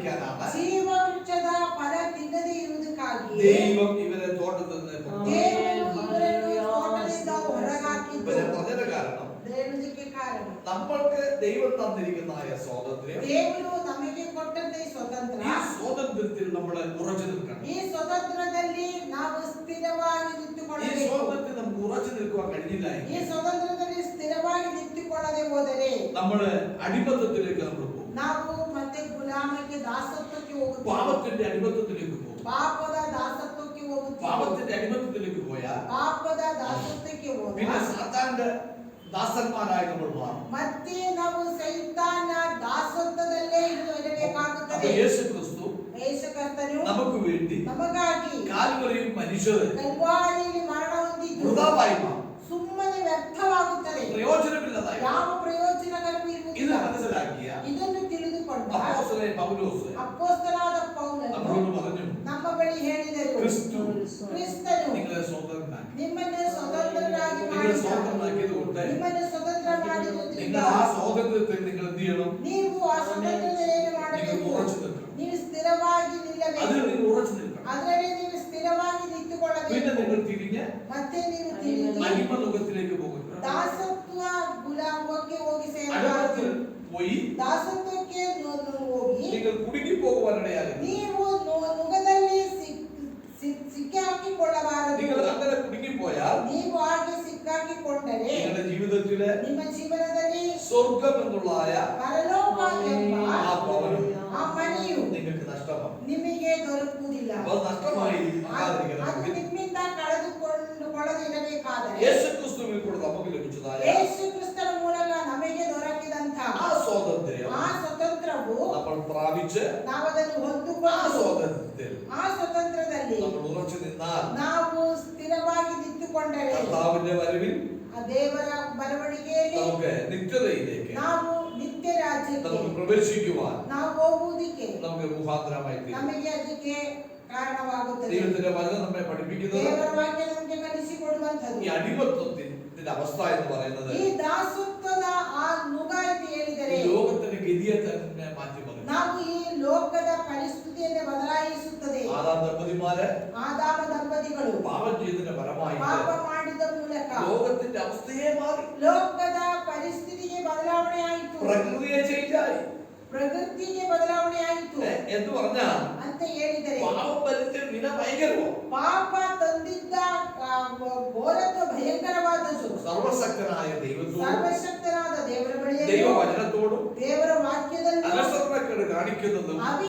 പ്രാപിക്കാനാണ് ಜೀವವೃಕ್ಷದ ಫಲ ತಿನ್ನದೇ ಇರುವುದಕ್ಕಾಗಿ ദൈവം ഇവരെ തോട്ടത്തിൽ നിന്ന് ದೇವರು ಇವರನ್ನು ತೋಟದಿಂದ ಹೊರಗಾಕಿದ್ದು. ഇവരെ പറഞ്ഞ കാരണം ದೇವರಿಗೆ ಕಾರಣ നമ്മൾക്ക് ദൈവം തന്നിരിക്കുന്ന സ്വാതന്ത്ര്യം, ದೇವರು ನಮಗೆ ಕೊಟ್ಟಂತೆ ಸ್ವತಂತ್ರ, ഈ സ്വാതന്ത്ര്യത്തിൽ നമ്മൾ ഉറച്ചു നിൽക്കണം. ಈ ಸ್ವತಂತ್ರದಲ್ಲಿ ನಾವು ಸ್ಥಿರವಾಗಿ ഈ ನಿಂತುಕೊಳ್ಳಬೇಕು. സ്വാതന്ത്ര്യത്തിൽ നമുക്ക് ഉറച്ചു നിൽക്കുവാൻ കഴിഞ്ഞില്ല ಈ ಸ್ವತಂತ್ರದಲ್ಲಿ ಸ್ಥಿರವಾಗಿ ನಿಂತುಕೊಳ್ಳದೆ ಹೋದರೆ നമ്മൾ അടിമത്തത്തിലേക്ക് നമ്മൾ പോകും. ನಾವು ಮತ್ತೆ ಗುಲಾಮಕ್ಕೆ ದಾಸತ್ವಕ್ಕೆ ಹೋಗುತ್ತೇವೆ. പാപത്തിന്റെ അടിമത്തത്തിലേക്ക് പോകും. ಪಾಪದ ದಾಸತ್ವಕ್ಕೆ ಹೋಗುತ್ತೇವೆ. പാപത്തിന്റെ അടിമത്തത്തിലേക്ക് പോയാൽ ಪಾಪದ ದಾಸತ್ವಕ್ಕೆ പിന്നെ ಹೋದಾಗ സാത്താന്റെ ദാസന്മാരായി നമ്മൾ മാറും. ಮತ್ತೆ ನಾವು ಸೈತಾನ ದಾಸತ್ವದಲ್ಲೇ ಇರಬೇಕಾಗುತ್ತದೆ. അപ്പോൾ യേശു ക്രിസ്തു ಯೇಸು ಕರ್ತನು നമുക്ക് വേണ്ടി ನಮಗಾಗಿ കാൽവരിയിൽ മനുഷ്യരെ ಕಲ್ವಾರಿಯಲ್ಲಿ ಮರಣ ಹೊಂದಿದ್ದು വൃഥാവായി മാറും. ಸುಮ್ಮನೆ ವ್ಯರ್ಥವಾಗುತ್ತದೆ. പ്രയോജനമില്ലതായി ಯಾವ ಪ್ರಯೋಜನಕರವೂ ഇത് ಇರುವುದಿಲ್ಲ. മനസ്സിലാക്കിയ ಇದನ್ನು ತಿಳಿದುಕೊಂಡ അപ്പോസ്തലനായ പൗലോസ് ಅಪೊಸ್ತಲನಾದ ಪೌಲನು നമ്മളോട് പറഞ്ഞു, ನಮ್ಮ ಬಳಿ ಹೇಳಿದರು, ക്രിസ്തു ಕ್ರಿಸ್ತನು നിങ്ങളെ സ്വതന്ത്രനാക്കി. ನಿಮ್ಮನ್ನು ಸ್ವತಂತ್ರರಾಗಿ നിങ്ങളെ സ്വതന്ത്രനാക്കിയത് കൊണ്ട് ನಿಮ್ಮನ್ನು ಸ್ವತಂತ್ರ നിങ്ങൾ ಮಾಡಿರುವುದರಿಂದ ആ സ്വാതന്ത്ര്യത്തിൽ നിങ്ങൾ എന്ത് ചെയ്യണം? ನೀವು ಆ ಸ್ವತಂತ್ರದಲ್ಲಿ ಏನು നിങ്ങൾ ಮಾಡಬೇಕು? ഉറച്ചു നിൽക്കണം. ನೀವು ಸ್ಥಿರವಾಗಿ അതിൽ ನಿಲ್ಲಬೇಕು. നിങ്ങൾ ഉറച്ചു നിൽക്കണം. ಅದರಲ್ಲಿ ನೀವು ಸ್ಥಿರವಾಗಿ പിന്നെ ನಿಂತುಕೊಳ್ಳಬೇಕು. നിങ്ങൾ തിരിഞ്ഞ് ಮತ್ತೆ ನೀವು ತಿರುಗಿ അടിമനുഖത്തിലേക്ക് പോകുക. ದಾಸತ್ವ ಗುಲಾಮಕ್ಕೆ ಹೋಗಿ അടിമത്തിൽ ಸೇರಬಾರದು. പോയി ದಾಸತ್ವಕ್ಕೆ ಹೋಗಿ നിങ്ങൾ കുടുങ്ങി പോകുവാനിടയാകും. ನೀವು ನುಗದಲ್ಲಿ ಸಿಕ್ಕಾಕಿಕೊಳ್ಳಬಾರದು. നിങ്ങൾ അങ്ങനെ കുടുങ്ങിപ്പോയാൽ ನೀವು ಹಾಗೆ ಸಿಕ್ಕಾಕಿಕೊಂಡರೆ നിങ്ങളുടെ ജീവിതത്തിലെ ನಿಮ್ಮ ಜೀವನದಲ್ಲಿ സ്വർഗം എന്നുള്ള ಪರಲೋಕ ಎಂಬ ആ ഭവനം ಆ ಮನೆಯು നിങ്ങൾക്ക് നഷ്ടമാകും. ನಿಮಗೆ ದೊರಕುವುದಿಲ್ಲ. അപ്പോൾ നഷ്ടമായി ಅದು ആകാതിരിക്കണം. ನಿಮ್ಮಿಂದ ಕಳೆದುಕೊಳ್ಳದಿರಬೇಕಾದರೆ യേശു ക്രിസ്തുവിൽ കൂടെ നമുക്ക് ലഭിച്ചതായ ಯೇಸು ಕ್ರಿಸ್ತನ ಮೂಲಕ ನಮಗೆ ದೊರಕಿದಂತ ആ സ്വാതന്ത്ര്യം ಆ ಸ್ವತಂತ್ರವು നമ്മൾ പ്രാപിച്ച് ನಾವದನ್ನು ആ ಹೊಂದಿಕೊಂಡು സ്വാതന്ത്ര്യത്തിൽ ಆ ಸ್ವತಂತ್ರದಲ್ಲಿ നമ്മൾ ഉറച്ചു നിന്നാൽ ನಾವು ಸ್ಥಿರವಾಗಿ ನಿಂತುಕೊಂಡರೆ കർത്താവിന്റെ വരവിൽ ಆ ದೇವರ ಬರವಣಿಗೆಯಲ್ಲಿ നമുക്ക് നിത്യതയിലേക്ക് ನಾವು ನಿತ್ಯ ರಾಜ್ಯಕ್ಕೆ നമുക്ക് പ്രവേശിക്കുവാൻ ನಾವು ಹೋಗುವುದಕ್ಕೆ നമുക്ക് മുഖാന്തരമായി തീരും. ನಮಗೆ ಅದಕ್ಕೆ ಕಾರಣವಾಗುತ್ತದೆ. ദൈവത്തിന്റെ വചനം നമ്മെ പഠിപ്പിക്കുന്നത് ದೇವರ ವಾಕ್ಯ ನಮಗೆ ಕಲಿಸಿಕೊಡುವಂತದ್ದು. ഈ അടിമത്വത്തിന്റെ അവസ്ഥ എന്ന് പറയുന്നത് ಈ ದಾಸತ್ವದ ಆ ನುಗ ಅಂತ ಹೇಳಿದರೆ ഈ ലോകത്തിന്റെ ഗതിയെ തന്നെ മാറ്റിമറിക്കും. ನಾವು ಈ ಲೋಕದ ಪರಿಸ್ಥಿತಿಯನ್ನು ಬದಲಾಯಿಸುತ್ತದೆ. ആദാം ദമ്പതിമാര് ಆದಾಮ ದಂಪತಿಗಳು പാപം ചെയ്തതിന്റെ ഫലമായിട്ട് ಪಾಪ ಮಾಡಿದ ಮೂಲಕ ലോകത്തിന്റെ അവസ്ഥയെ മാറി. ಲೋಕದ ಪರಿಸ್ಥಿತಿಗೆ ಬದಲಾವಣೆ ಆಯಿತು. പ്രകൃതിയെ ചേഞ്ചായി. ಪ್ರಕೃತಿಗೆ ಬದಲಾವಣೆ ಆಯಿತು എന്ന് പറഞ്ഞാൽ ಅಂತ ಹೇಳಿದರೆ പാപം വരുത്തിയ വിന ഭയങ്കരമോ? ಪಾಪ ತಂದಿದ್ದ ಘೋರತ್ವ ಭಯಂಕರವಾದದ್ದು. സർവശക്തനായ ദൈവത്തോടും ಸರ್ವಶಕ್ತನಾದ ದೇವರ ಬಳಿಯಲ್ಲಿ ദൈവവചനത്തോടും ದೇವರ ವಾಕ್ಯದಲ್ಲಿ അനുസരണക്കേട് കാണിക്കുന്നതും